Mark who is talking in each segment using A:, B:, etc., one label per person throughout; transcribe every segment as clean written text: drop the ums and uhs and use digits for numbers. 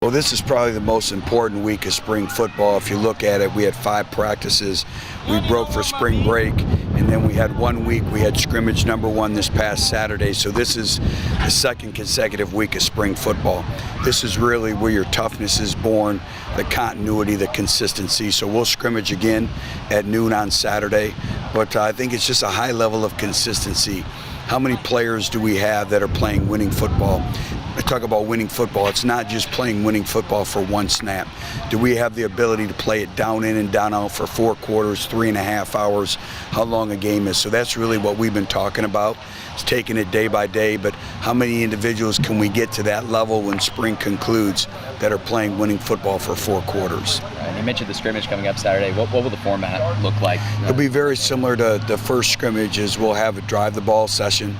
A: Well, this is probably the most important week of spring football. If you look at it, we had 5 practices. We broke for spring break, and then we had 1 week. We had scrimmage number 1 this past Saturday. So this is the 2nd consecutive week of spring football. This is really where your toughness is born, the continuity, the consistency. So we'll scrimmage again at noon on Saturday, but I think it's just a high level of consistency. How many players do we have that are playing winning football? I talk about winning football. It's not just playing winning football for 1 snap. Do we have the ability to play it down in and down out for 4 quarters, 3.5 hours, how long a game is? So that's really what we've been talking about. It's taking it day by day, but how many individuals can we get to that level when spring concludes that are playing winning football for 4 quarters?
B: And you mentioned the scrimmage coming up Saturday. What will the format look like?
A: It'll be very similar to the first scrimmage. We'll have a drive the ball session,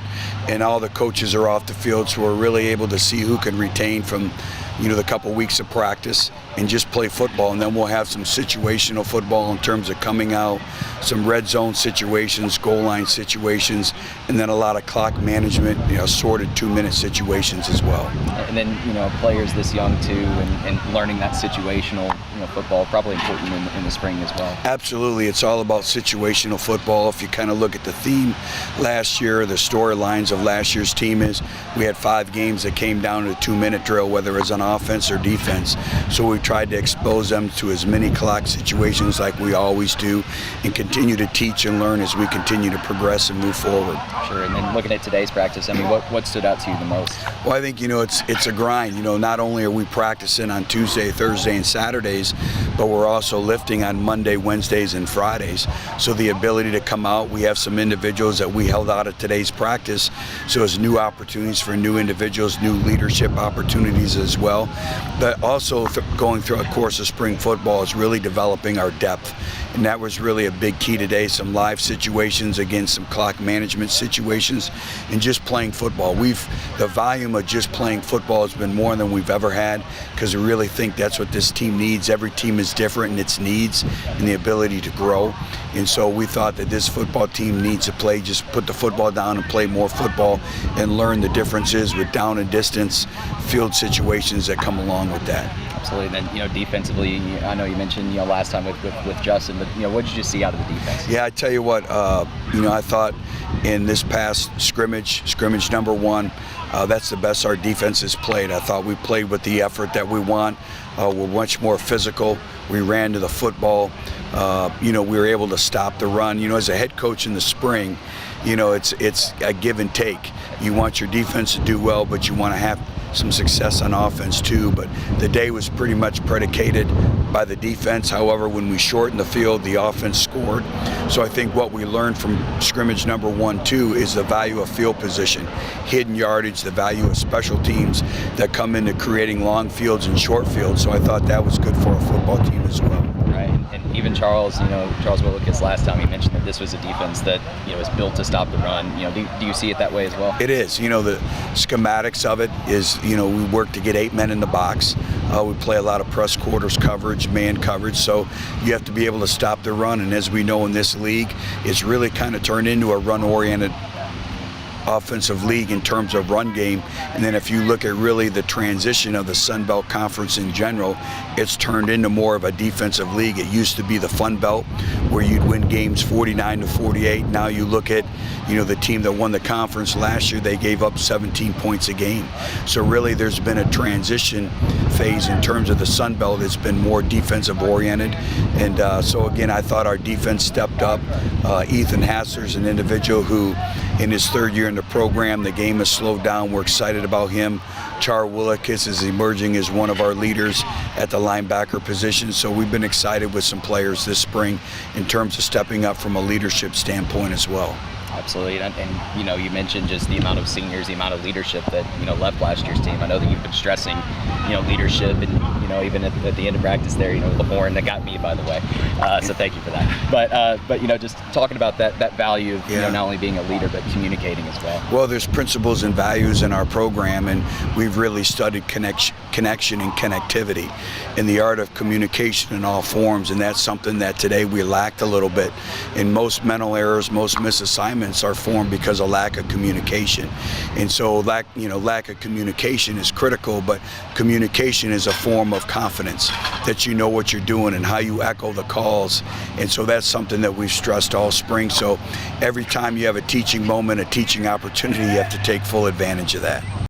A: and all the coaches are off the field, so we're really able to see who can retain from the couple weeks of practice and just play football. And then we'll have some situational football in terms of coming out, some red zone situations, goal line situations, and then a lot of clock management, sorted 2-minute situations as well.
B: And then players this young too, and learning that situational football, probably important in the spring as well.
A: Absolutely, it's all about situational football. If you kind of look at the theme last year, the storylines of last year's team is we had 5 games that came down to a 2-minute drill, whether it was on offense or defense. So we tried to expose them to as many clock situations like we always do, and continue to teach and learn as we continue to progress and move forward.
B: Sure. And then looking at today's practice, what stood out to you the most?
A: Well, I think it's a grind. Not only are we practicing on Tuesday, Thursday, and Saturdays, but we're also lifting on Monday, Wednesdays, and Fridays. So the ability to come out, we have some individuals that we held out at today's practice. So it's new opportunities for new individuals, new leadership opportunities as well. But also going through a course of spring football is really developing our depth. And that was really a big key today, some live situations against some clock management situations, and just playing football. The volume of just playing football has been more than we've ever had, because we really think that's what this team needs. Every team is different in its needs and the ability to grow. And so we thought that this football team needs to play, just put the football down and play more football and learn the differences with down and distance field situations that come along with that.
B: Absolutely. And then, defensively, I know you mentioned, last time with Justin, but, what did you see out of the defense?
A: Yeah, I tell you what, I thought in this past scrimmage number 1, that's the best our defense has played. I thought we played with the effort that we want. We're much more physical. We ran to the football. We were able to stop the run. As a head coach in the spring, it's a give and take. You want your defense to do well, but you want to have some success on offense too. But the day was pretty much predicated by the defense. However, when we shortened the field, the offense scored. So I think what we learned from scrimmage number 1, 2 is the value of field position, hidden yardage, the value of special teams that come into creating long fields and short fields. So I thought that was good for a football team as well.
B: Right, and even Charles Willikis last time, he mentioned that this was a defense that is built to stop the run. Do you see it that way as well?
A: It is. The schematics of it is, we work to get 8 men in the box. We play a lot of press quarters coverage, man coverage, so you have to be able to stop the run. And as we know in this league, it's really kind of turned into a run-oriented offensive league in terms of run game. And then if you look at really the transition of the Sun Belt Conference in general, it's turned into more of a defensive league. It used to be the Fun Belt where you'd win games 49-48. Now you look at the team that won the conference last year, they gave up 17 points a game. So really there's been a transition phase in terms of the Sun Belt. It's been more defensive oriented. And so again, I thought our defense stepped up. Ethan Hassler's an individual who, in his 3rd year in the program, the game has slowed down. We're excited about him. Char Willikis is emerging as one of our leaders at the linebacker position. So we've been excited with some players this spring in terms of stepping up from a leadership standpoint as well.
B: Absolutely, and you mentioned just the amount of seniors, the amount of leadership that left last year's team. I know that you've been stressing, leadership and even at the end of practice there, the horn that got me, by the way. So thank you for that. But just talking about that value of not only being a leader but communicating as well.
A: Well, there's principles and values in our program, and we've really studied connection and connectivity and the art of communication in all forms, and that's something that today we lacked a little bit. And most mental errors, most misassignments are formed because of lack of communication. And so lack of communication is critical, but communication is a form of confidence, that you know what you're doing and how you echo the calls. And so that's something that we've stressed all spring. So every time you have a teaching moment, a teaching opportunity, you have to take full advantage of that.